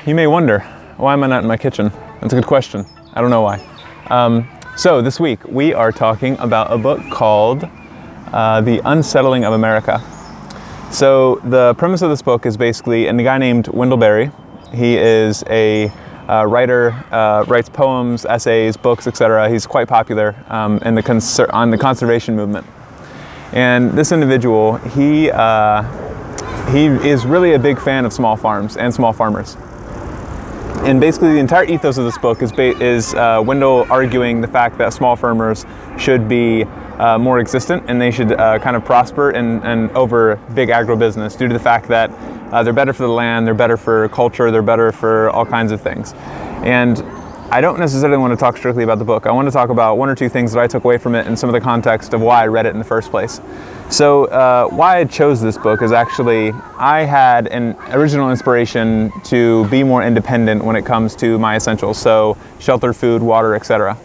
you may wonder, why am I not in my kitchen? That's a good question. I don't know why. So this week we are talking about a book called The Unsettling of America. So the premise of this book is basically, and a guy named Wendell Berry, he is a writer, writes poems, essays, books, etc. He's quite popular on the conservation movement. And this individual, he is really a big fan of small farms and small farmers. And basically the entire ethos of this book is Wendell arguing the fact that small farmers should be more existent, and they should kind of prosper and over big agribusiness due to the fact that they're better for the land, they're better for culture, they're better for all kinds of things. And I don't necessarily want to talk strictly about the book. I want to talk about one or two things that I took away from it and some of the context of why I read it in the first place. So why I chose this book is actually I had an original inspiration to be more independent when it comes to my essentials, so shelter, food, water, etc.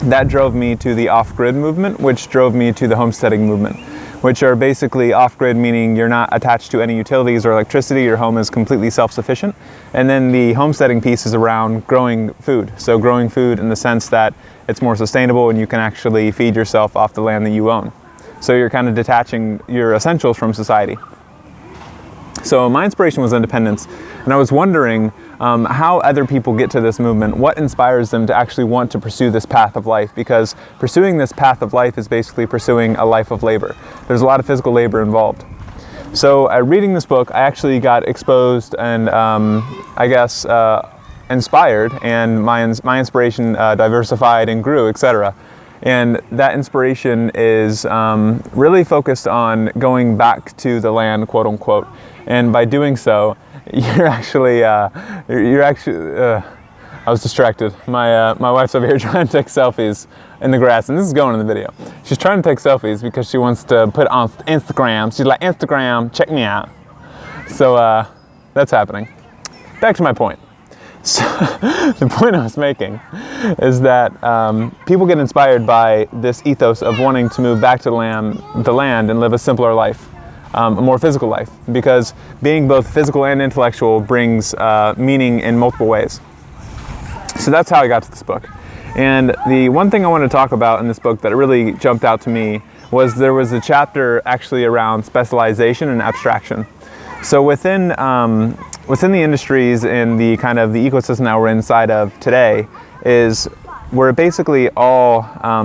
That drove me to the off-grid movement, which drove me to the homesteading movement, which are basically off-grid, meaning you're not attached to any utilities or electricity, your home is completely self-sufficient. And then the homesteading piece is around growing food. So growing food in the sense that it's more sustainable and you can actually feed yourself off the land that you own. So you're kind of detaching your essentials from society. So my inspiration was independence, and I was wondering how other people get to this movement, what inspires them to actually want to pursue this path of life, because pursuing this path of life is basically pursuing a life of labor. There's a lot of physical labor involved. So reading this book, I actually got exposed and inspired, and my inspiration diversified and grew, etc. And that inspiration is really focused on going back to the land, quote unquote. And by doing so, I was distracted. My wife's over here trying to take selfies in the grass, and this is going in the video. She's trying to take selfies because she wants to put on Instagram. She's like, Instagram, check me out. So that's happening. Back to my point. So the point I was making is that people get inspired by this ethos of wanting to move back to the land and live a simpler life. A more physical life, because being both physical and intellectual brings meaning in multiple ways. So that's how I got to this book. And the one thing I want to talk about in this book that really jumped out to me was there was a chapter actually around specialization and abstraction. So within the industries and the kind of the ecosystem that we're inside of today is we're basically all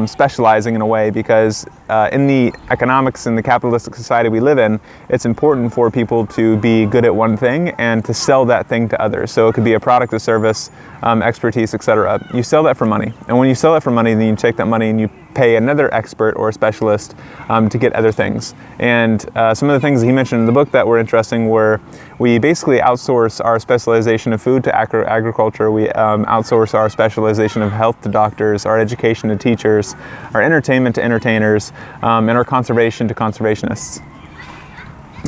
specializing in a way, because in the economics and the capitalistic society we live in, it's important for people to be good at one thing and to sell that thing to others. So it could be a product, a service, expertise, etc. You sell that for money. And when you sell it for money, then you take that money and you pay another expert or a specialist to get other things. And some of the things that he mentioned in the book that were interesting were we basically outsource our specialization of food to agriculture, we outsource our specialization of health to doctors, our education to teachers, our entertainment to entertainers, and our conservation to conservationists.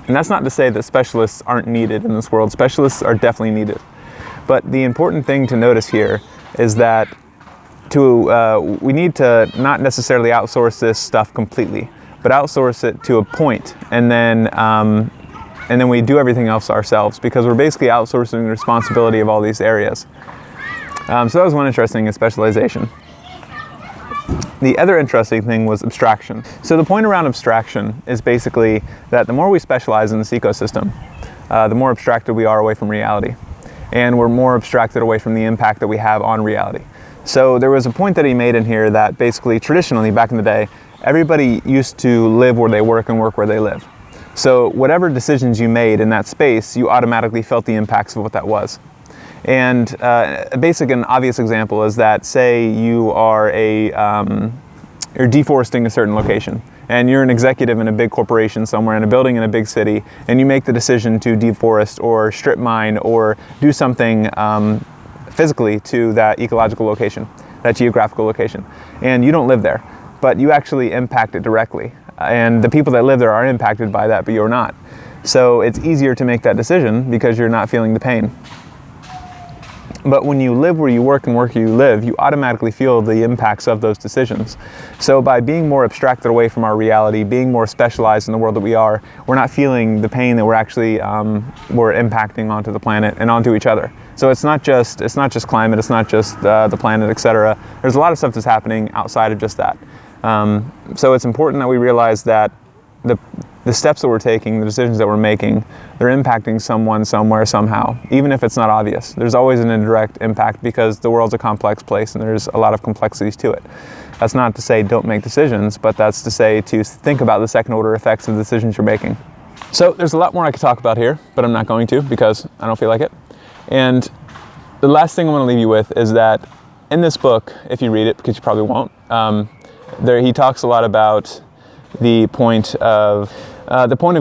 And that's not to say that specialists aren't needed in this world. Specialists are definitely needed. But the important thing to notice here is that we need to not necessarily outsource this stuff completely, but outsource it to a point, and then we do everything else ourselves, because we're basically outsourcing the responsibility of all these areas. So that was one interesting in specialization. The other interesting thing was abstraction. So the point around abstraction is basically that the more we specialize in this ecosystem, the more abstracted we are away from reality. And we're more abstracted away from the impact that we have on reality. So there was a point that he made in here that basically traditionally back in the day, everybody used to live where they work and work where they live. So whatever decisions you made in that space, you automatically felt the impacts of what that was. And a basic and obvious example is that, say you are you're deforesting a certain location, and you're an executive in a big corporation somewhere in a building in a big city, and you make the decision to deforest or strip mine or do something physically to that ecological location, that geographical location, and you don't live there, but you actually impact it directly. And the people that live there are impacted by that, but you're not. So it's easier to make that decision because you're not feeling the pain. But when you live where you work and work where you live, you automatically feel the impacts of those decisions. So by being more abstracted away from our reality, being more specialized in the world that we are, we're not feeling the pain that we're actually we're impacting onto the planet and onto each other. So it's not just climate, it's not just the planet, etc. There's a lot of stuff that's happening outside of just that. So it's important that we realize that the steps that we're taking, the decisions that we're making, they're impacting someone, somewhere, somehow, even if it's not obvious. There's always an indirect impact because the world's a complex place and there's a lot of complexities to it. That's not to say don't make decisions, but that's to say to think about the second order effects of the decisions you're making. So there's a lot more I could talk about here, but I'm not going to because I don't feel like it. And the last thing I want to leave you with is that in this book, if you read it, because you probably won't, he talks a lot about the point of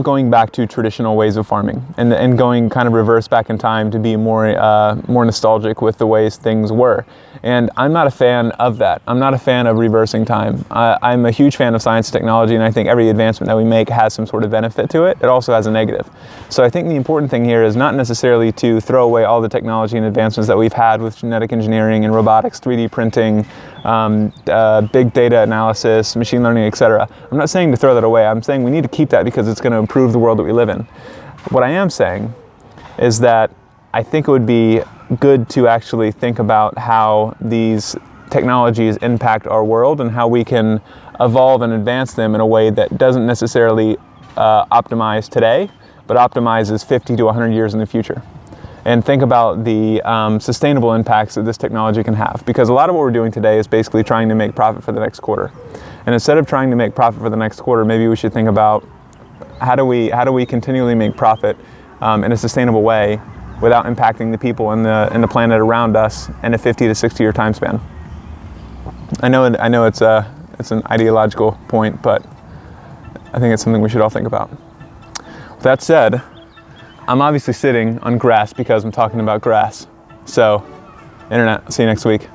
going back to traditional ways of farming and going kind of reverse back in time to be more nostalgic with the ways things were. And I'm not a fan of that. I'm not a fan of reversing time. I'm a huge fan of science and technology, and I think every advancement that we make has some sort of benefit to it. It also has a negative. So I think the important thing here is not necessarily to throw away all the technology and advancements that we've had with genetic engineering and robotics, 3D printing, big data analysis, machine learning, etc. I'm not saying to throw that away. I'm saying we need to keep that because it's going to improve the world that we live in. What I am saying is that I think it would be good to actually think about how these technologies impact our world and how we can evolve and advance them in a way that doesn't necessarily optimize today, but optimizes 50 to 100 years in the future. And think about the sustainable impacts that this technology can have. Because a lot of what we're doing today is basically trying to make profit for the next quarter. And instead of trying to make profit for the next quarter, maybe we should think about how do we continually make profit in a sustainable way without impacting the people and the planet around us in a 50 to 60 year time span. I know it's an ideological point, but I think it's something we should all think about. With that said, I'm obviously sitting on grass because I'm talking about grass. So, Internet, see you next week.